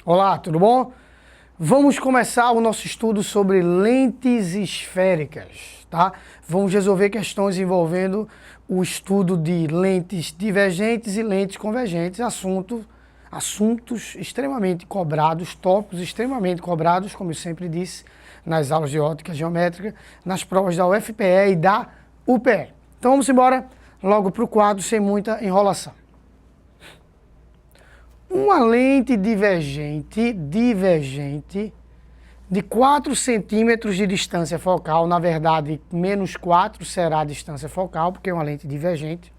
Olá, tudo bom? Vamos começar o nosso estudo sobre lentes esféricas, tá? Vamos resolver questões envolvendo o estudo de lentes divergentes e lentes convergentes, assuntos extremamente cobrados, tópicos extremamente cobrados, como eu sempre disse, nas aulas de ótica geométrica, nas provas da UFPE e da UPE. Então vamos embora logo para o quadro, sem muita enrolação. Uma lente divergente de 4 centímetros de distância focal, na verdade, menos 4 será a distância focal, porque é uma lente divergente,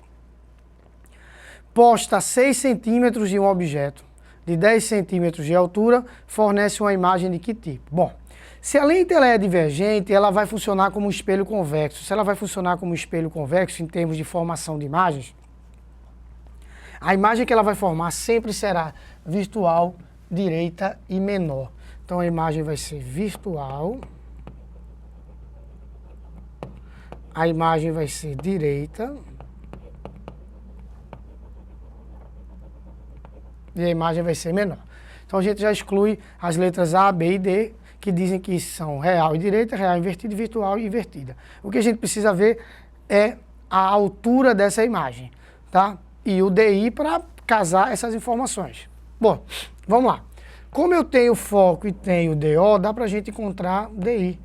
posta a 6 centímetros de um objeto de 10 centímetros de altura, fornece uma imagem de que tipo? Bom, se a lente ela é divergente, ela vai funcionar como um espelho convexo. Se ela vai funcionar como um espelho convexo em termos de formação de imagens, a imagem que ela vai formar sempre será virtual, direita e menor. Então a imagem vai ser virtual, a imagem vai ser direita e a imagem vai ser menor. Então a gente já exclui as letras A, B e D, que dizem que são real e direita, real invertida, virtual e invertida. O que a gente precisa ver é a altura dessa imagem, tá? E o DI para casar essas informações. Bom, vamos lá. Como eu tenho foco e tenho DO, dá para a gente encontrar DI.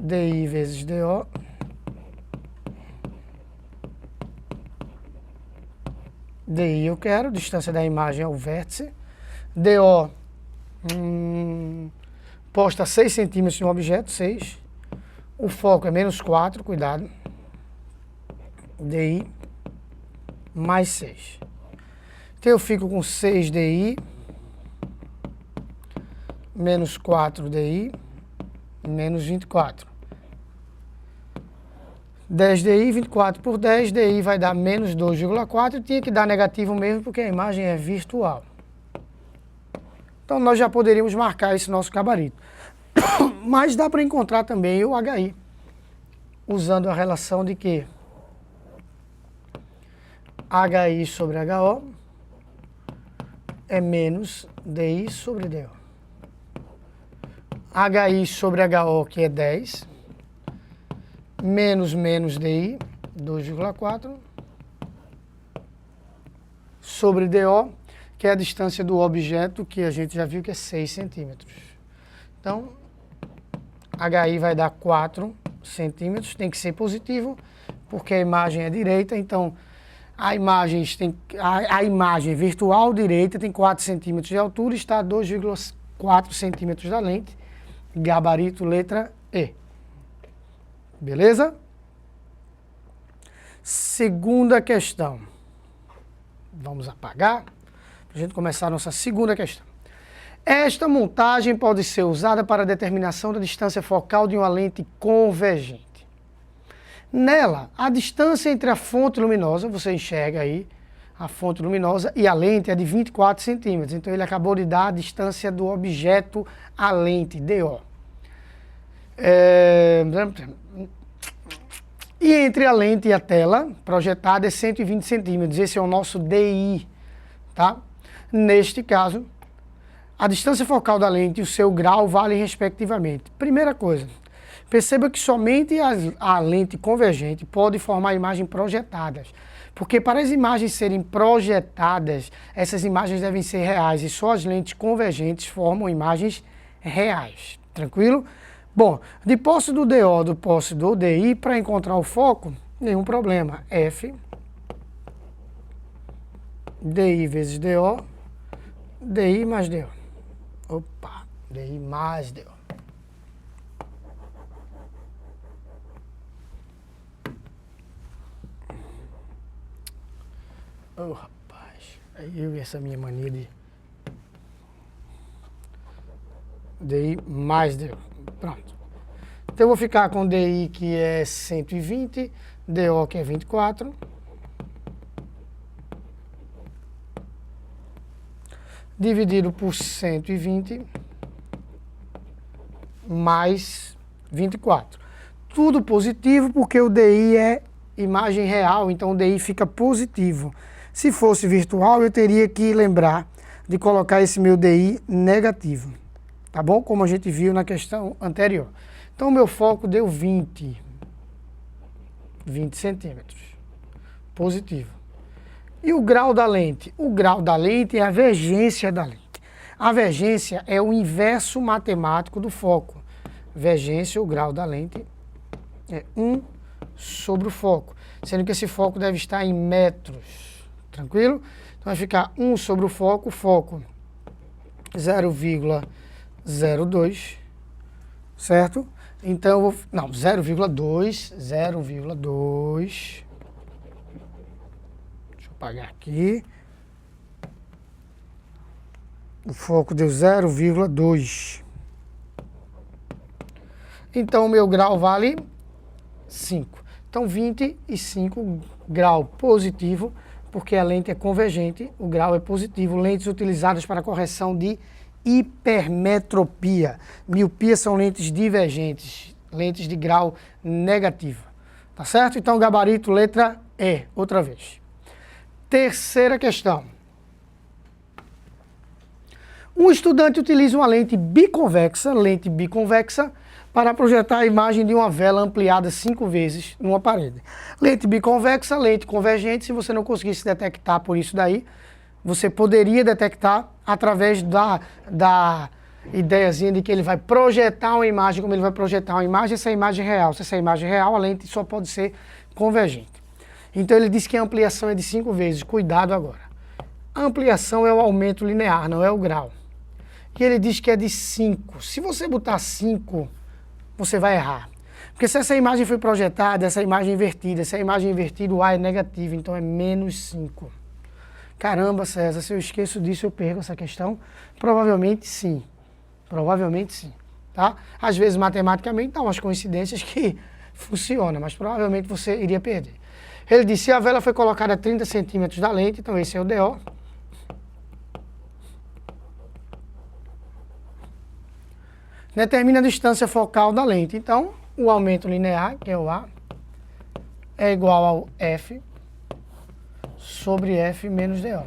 DI vezes DO. DI eu quero, distância da imagem é o vértice. DO, posta 6 centímetros de um objeto, 6. O foco é menos 4, cuidado. DI mais 6. Então eu fico com 6 DI, menos 4 DI, menos 24. 10 DI, 24 por 10, DI vai dar menos 2,4 e tinha que dar negativo mesmo porque a imagem é virtual. Então nós já poderíamos marcar esse nosso gabarito. Mas dá para encontrar também o HI, usando a relação de que HI sobre HO é menos DI sobre DO. HI sobre HO, que é 10, menos DI, 2,4, sobre DO, que é a distância do objeto, que a gente já viu que é 6 centímetros. Então, HI vai dar 4 centímetros, tem que ser positivo, porque a imagem é direita, então a imagem virtual direita tem 4 centímetros de altura, está a 2,4 centímetros da lente, gabarito letra E. Beleza? Segunda questão. Vamos apagar, para a gente começar a nossa segunda questão. Esta montagem pode ser usada para a determinação da distância focal de uma lente convergente. Nela, a distância entre a fonte luminosa, você enxerga aí, a fonte luminosa, e a lente é de 24 centímetros. Então ele acabou de dar a distância do objeto à lente, DO. E entre a lente e a tela projetada é 120 centímetros. Esse é o nosso DI, tá? Neste caso, a distância focal da lente e o seu grau valem respectivamente. Primeira coisa, perceba que somente a lente convergente pode formar imagens projetadas. Porque para as imagens serem projetadas, essas imagens devem ser reais. E só as lentes convergentes formam imagens reais. Tranquilo? Bom, de posse do DO, do posse do DI, para encontrar o foco, nenhum problema. F, DI vezes DO, DI mais DO. Opa, DI mais DO. Oh, rapaz, aí eu e essa minha mania de DI mais DO. Pronto. Então eu vou ficar com DI que é 120, DO que é 24. Dividido por 120 mais 24. Tudo positivo porque o DI é imagem real, então o DI fica positivo. Se fosse virtual, eu teria que lembrar de colocar esse meu DI negativo, tá bom? Como a gente viu na questão anterior. Então, o meu foco deu 20 centímetros, positivo. E o grau da lente? O grau da lente é a vergência da lente. A vergência é o inverso matemático do foco. Vergência, o grau da lente, é 1 sobre o foco, sendo que esse foco deve estar em metros, tranquilo? Então vai ficar 1 sobre o foco 0,02, certo? Então eu vou, não, 0,2, deixa eu apagar aqui, o foco deu 0,2, então o meu grau vale 5. Então 25 grau positivo, porque a lente é convergente, o grau é positivo. Lentes utilizadas para correção de hipermetropia. Miopia são lentes divergentes, lentes de grau negativo. Tá certo? Então gabarito, letra E, outra vez. Terceira questão. Um estudante utiliza uma lente biconvexa, para projetar a imagem de uma vela ampliada 5 vezes numa parede. Lente biconvexa, lente convergente, se você não conseguisse detectar por isso daí, você poderia detectar através da ideiazinha de que ele vai projetar uma imagem, como ele vai projetar uma imagem, essa imagem é real. Se essa imagem é real, a lente só pode ser convergente. Então ele diz que a ampliação é de 5 vezes, cuidado agora. A ampliação é o aumento linear, não é o grau. E ele diz que é de 5. Se você botar 5, você vai errar. Porque se essa imagem foi projetada, essa imagem invertida, se a imagem invertida, o A é negativo, então é menos 5. Caramba, César, se eu esqueço disso, eu perco essa questão? Provavelmente sim. Provavelmente sim. Tá? Às vezes, matematicamente, dá umas coincidências que funcionam, mas provavelmente você iria perder. Ele disse, se a vela foi colocada a 30 centímetros da lente, então esse é o DO. Determina a distância focal da lente. Então, o aumento linear, que é o A, é igual ao F sobre F menos DO.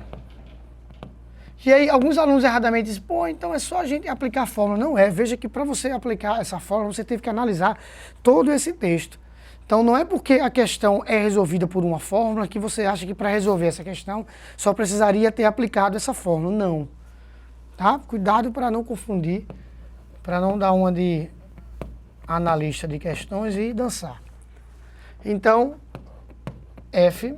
E aí, alguns alunos erradamente dizem, pô, então é só a gente aplicar a fórmula. Não é. Veja que para você aplicar essa fórmula, você teve que analisar todo esse texto. Então, não é porque a questão é resolvida por uma fórmula que você acha que para resolver essa questão só precisaria ter aplicado essa fórmula. Não. Tá? Cuidado para não confundir, para não dar uma de analista de questões e dançar. Então, F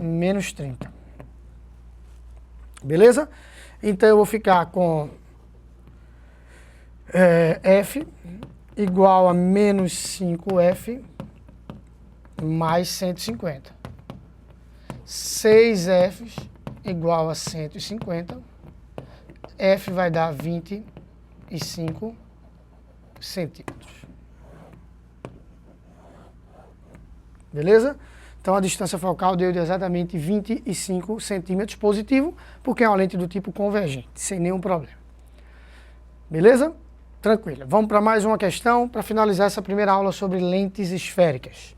menos 30. Beleza? Então, eu vou ficar com F igual a menos 5F mais 150. 6Fs igual a 150. F vai dar 25 centímetros. Beleza? Então a distância focal deu de exatamente 25 centímetros positivo, porque é uma lente do tipo convergente, sem nenhum problema. Beleza? Tranquilo. Vamos para mais uma questão para finalizar essa primeira aula sobre lentes esféricas.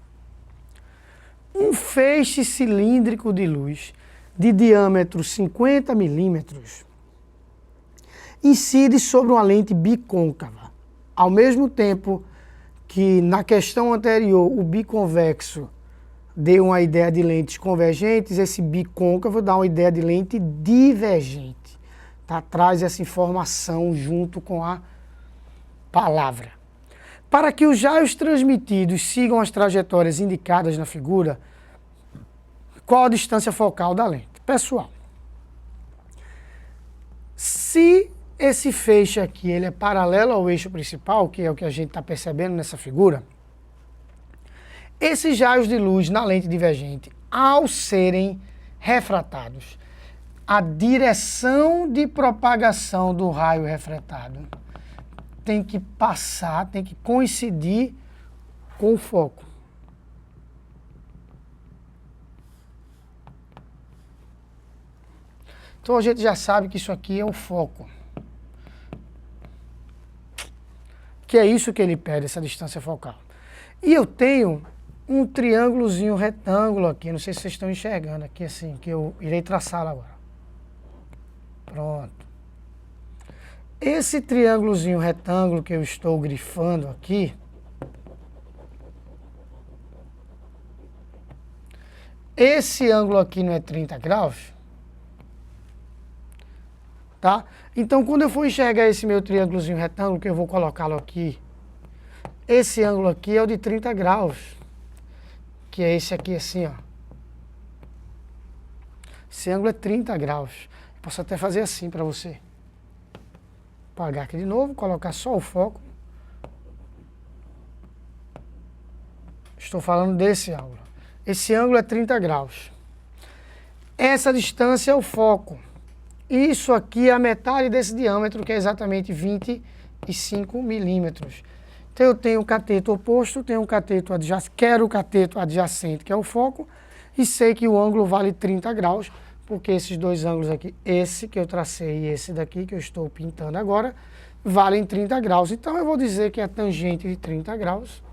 Um feixe cilíndrico de luz de diâmetro 50 milímetros incide sobre uma lente bicôncava. Ao mesmo tempo que na questão anterior o biconvexo deu uma ideia de lentes convergentes, esse bicôncavo dá uma ideia de lente divergente. Tá? Traz essa informação junto com a palavra. Para que os raios transmitidos sigam as trajetórias indicadas na figura, qual a distância focal da lente? Pessoal, se esse feixe aqui ele é paralelo ao eixo principal, que é o que a gente está percebendo nessa figura, esses raios de luz na lente divergente, ao serem refratados, a direção de propagação do raio refratado tem que passar, tem que coincidir com o foco. Então a gente já sabe que isso aqui é o foco. Que é isso que ele pede, essa distância focal. E eu tenho um triângulozinho retângulo aqui, não sei se vocês estão enxergando aqui assim, que eu irei traçá-lo agora. Pronto. Esse triângulozinho retângulo que eu estou grifando aqui, esse ângulo aqui não é 30 graus? Tá? Então, quando eu for enxergar esse meu triângulozinho retângulo, que eu vou colocá-lo aqui, esse ângulo aqui é o de 30 graus, que é esse aqui assim, ó. Esse ângulo é 30 graus. Eu posso até fazer assim para você. Apagar aqui de novo, colocar só o foco. Estou falando desse ângulo. Esse ângulo é 30 graus. Essa distância é o foco. Isso aqui é a metade desse diâmetro, que é exatamente 25 milímetros. Então eu tenho o cateto oposto, tenho um cateto adjacente, quero o cateto adjacente, que é o foco, e sei que o ângulo vale 30 graus, porque esses dois ângulos aqui, esse que eu tracei e esse daqui que eu estou pintando agora, valem 30 graus. Então eu vou dizer que a tangente de 30 graus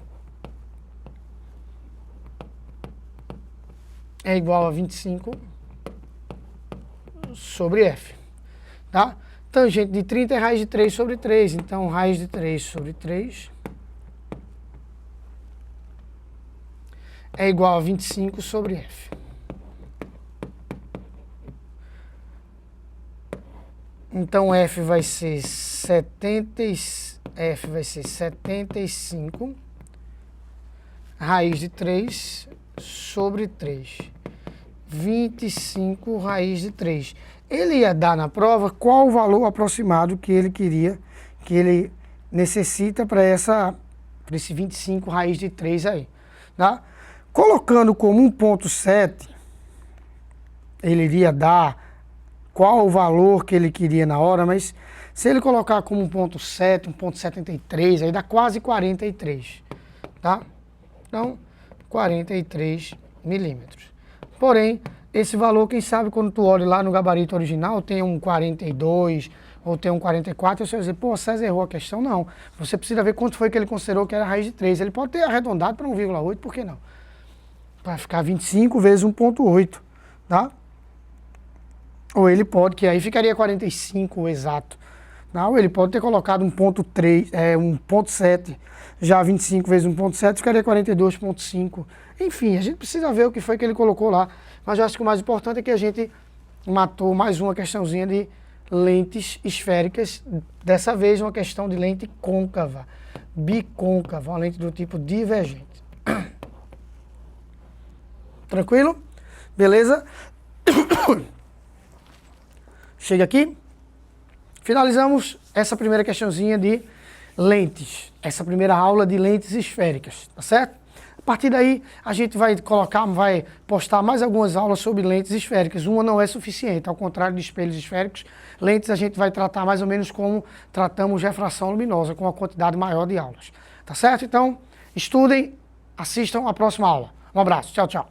é igual a 25 sobre f. Tá? Tangente de 30 é raiz de 3 sobre 3. Então, raiz de 3 sobre 3 é igual a 25 sobre f. Então, f vai ser 75 raiz de 3 sobre 3. 25 raiz de 3. Ele ia dar na prova qual o valor aproximado que ele queria, que ele necessita para esse 25 raiz de 3 aí. Tá? Colocando como 1,7, ele iria dar qual o valor que ele queria na hora, mas se ele colocar como 1,7, 1,73, aí dá quase 43, tá? Então, 43 milímetros. Porém, esse valor, quem sabe, quando tu olha lá no gabarito original, tem um 42 ou tem um 44, e você vai dizer, pô, César errou a questão. Não, você precisa ver quanto foi que ele considerou que era a raiz de 3. Ele pode ter arredondado para 1,8, por que não? Para ficar 25 vezes 1,8, tá? Ou ele pode, que aí ficaria 45 exato. Não, ele pode ter colocado 1,7, já 25 vezes 1,7 ficaria 42,5. Enfim, a gente precisa ver o que foi que ele colocou lá. Mas eu acho que o mais importante é que a gente matou mais uma questãozinha de lentes esféricas. Dessa vez uma questão de lente côncava, bicôncava, uma lente do tipo divergente. Tranquilo? Beleza? Chega aqui. Finalizamos essa primeira questãozinha de lentes, essa primeira aula de lentes esféricas, tá certo? A partir daí, a gente vai postar mais algumas aulas sobre lentes esféricas. Uma não é suficiente, ao contrário de espelhos esféricos, lentes a gente vai tratar mais ou menos como tratamos refração luminosa, com uma quantidade maior de aulas, tá certo? Então, estudem, assistam a próxima aula. Um abraço, tchau, tchau.